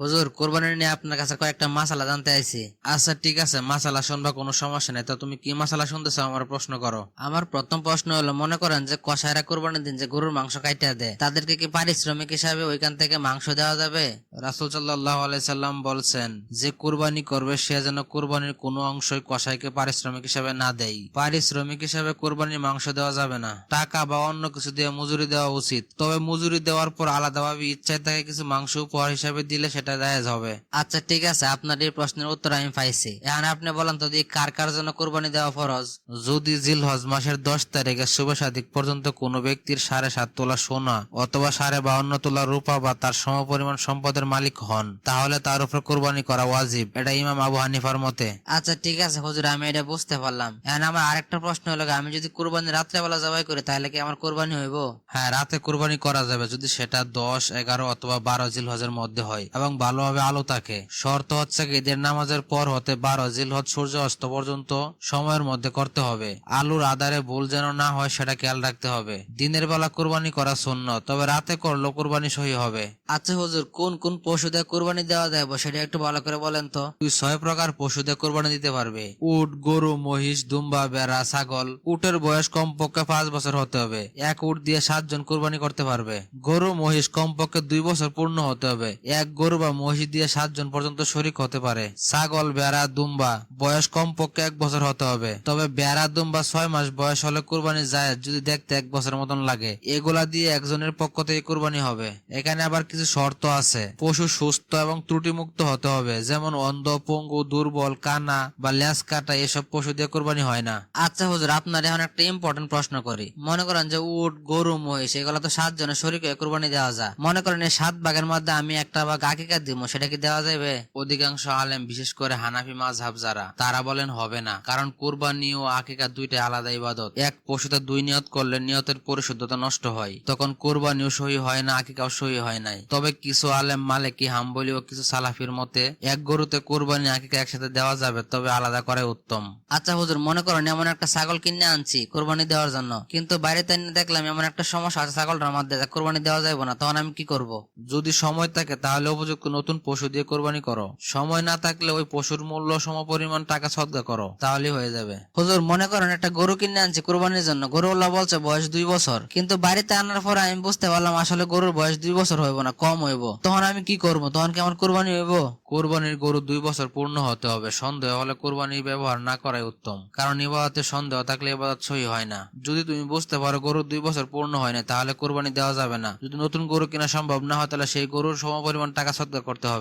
হুজুর, কোরবানি নিয়ে আপনার কাছে কয়েকটা মাসালা জানতে আইছি। আচ্ছা ঠিক আছে, মাসালা শুনবা, কোনো সমস্যা নেই। তো তুমি কি মাসালা শুনতেছো আমার প্রশ্ন করো। আমার প্রথম প্রশ্ন হলো, মনে করেন যে কসাইরা কোরবানির দিন যে গরুর মাংস কাইটা দেয়, তাদেরকে কি পারিশ্রমিক হিসাবে ওইখান থেকে মাংস দেওয়া যাবে? রাসূল সাল্লাল্লাহু আলাইহি সাল্লাম বলছেন যে কুরবানি করবে সে যেন কুরবানির কোনো অংশই কসাইকে পারিশ্রমিক হিসাবে না দেয়। পারিশ্রমিক হিসাবে কুরবানির মাংস দেওয়া যাবে না, টাকা বা অন্য কিছু দিয়ে মজুরি দেওয়া উচিত। তবে মজুরি দেওয়ার পর আলাদাভাবে ইচ্ছায় তাকে কিছু মাংস উপহার হিসাবে দিলে সেটা জায়েজ হবে। আচ্ছা ঠিক আছে, আপনার এই প্রশ্নের উত্তর আমি পাইছি। এখন আপনি বলেন তো, কার কার জন্য কুরবানি দেওয়া ফরজ? যদি জিলহজ মাসের 10 তারিখে শুভ সাদিক পর্যন্ত কোনো ব্যক্তির 7.5 তোলা সোনা অথবা 52.5 তোলা রূপা বা তার সমপরিমাণ সম্পদের মালিক হন, তাহলে তার উপর কুরবানি করা ওয়াজিব। এটা ইমাম আবু হানিফার মতে। আচ্ছা ঠিক আছে হুজুর, আমি এটা বুঝতে পারলাম। এখন আমার আরেকটা প্রশ্ন হলো, আমি যদি কুরবানি রাত্রেবেলা জবাই করি তাহলে কি আমার কুরবানি হইব? হ্যাঁ, রাতে কুরবানি করা যাবে যদি সেটা 10, 11 অথবা 12 জিলহজের মধ্যে হয় এবং ভালোভাবে আলো থাকে। শর্ত হচ্ছে ঈদের নামাজের পর হতে 12 জিলহজ সূর্য অস্ত পর্যন্ত সময়ের মধ্যে করতে হবে। আলুর আধারে ভুল যেন না হয় সেটা খেয়াল রাখতে হবে। দিনের বেলা কুরবানি করা সুন্নাত, তবে রাতে করলেও কুরবানি সহি হবে। আচ্ছা হুজুর, কোন কোন পশু দিয়ে কুরবানি দেওয়া যাবে সেটা একটু ভালো করে বলেন তো। তুই 6 প্রকার পশু দিয়ে কুরবানি দিতে পারবে। উট, গরু, মহিষ, দুম্বা, ভেড়া, ছাগল। উটের বয়স কমপক্ষে 5 বছর হতে হবে। এক উট দিয়ে 7 জন কুরবানি করতে পারবে। গরু, মহিষ কমপক্ষে 2 বছর পূর্ণ হতে হবে। এক গরু বা মহিষ দিয়ে 7 জন পর্যন্ত শরীক হতে পারে। ছাগল, ভেড়া, দুম্বা বয়স কমপক্ষে 1 বছর হতে হবে। তবে ভেড়া, দুম্বা 6 মাস বয়স হলে কুরবানি যায় যদি দেখতে 1 বছরের মতন লাগে। এগুলা দিয়ে একজনের পক্ষ থেকে কুরবানি হবে। এখানে আবার কিছু শর্ত আছে। পশু সুস্থ এবং ত্রুটিমুক্ত হতে হবে, যেমন অন্ধ, পঙ্গু, দুর্বল, কানা বা লেজ কাটা এসব পশু দিয়ে কুরবানি হয় না। আচ্ছা হুজুর, আপনার এখন একটা ইম্পর্টেন্ট প্রশ্ন করি। মনে করেন যে উট, গরু, মহিষ এগুলো তো 7 জনের শরীক হয়ে কুরবানি দেওয়া যায়। মনে করেন এই 7 ভাগের মধ্যে আমি একটা ভাগ আকিকা দিব, সেটা কি দেওয়া যাবে? অধিকাংশ আলেম, বিশেষ করে হানাফি মাযহাব যারা, তারা বলেন হবে না। কারণ কুরবানি ও আকিকা দুইটাই আলাদা ইবাদত। এক পশুতে 2 নিয়ত করলে নিয়তের পরিশুদ্ধতা নষ্ট হয়, তখন কুরবানিও সহি হয় না, আকিকাও সহি হয় নাই। তবে কিছু আলেম, মালিকি, হাম্বলি ও কিছু সালাফির মতে এক গরুতে কুরবানি আকিকা একসাথে দেওয়া যাবে, তবে আলাদা করাই উত্তম। আচ্ছা হুজুর, মনে করেন এমন একটা ছাগল কিনে আনছি কুরবানি দেওয়ার জন্য, কিন্তু বাড়িতে এনে দেখলাম এমন একটা সমস্যা আছে ছাগলটার মধ্যে, কুরবানি দেওয়া যাবে না, তখন আমি কি করব? যদি সময় থাকে তাহলে উপযুক্ত নতুন পশু দিয়ে কুরবানি করো। সময় না থাকলে ওই পশুর মূল্য সমপরিমাণ টাকা সদকা করো, তাহলেই হয়ে যাবে। হুজুর, মনে করেন একটা গরু কিনে আনছি কুরবানির জন্য। গরুওয়ালা বলছে বয়স 2 বছর, কিন্তু বাড়িতে আনার পর আমি বুঝতে পারলাম আসলে গরুর বয়স 2 বছর হইব না, কম হইব। তখন আমি কি করব? তখন কি আমার কুরবানি হইব? কোরবানির গরু 2 বছর পূর্ণ হতে হবে। সন্দেহ হলে কোরবানির ব্যবহার না করাই উত্তম, কারণ ইবাদতে সন্দেহ থাকলে ইবাদত সহি হয় না। যদি তুমি বুঝতে পারো গরু 2 বছর পূর্ণ হয় না, তাহলে কোরবানি দেওয়া যাবে না। যদি নতুন গরু কেনা সম্ভব না হয় তাহলে সেই গরুর সমপরিমাণ টাকা সদকা করতে হবে।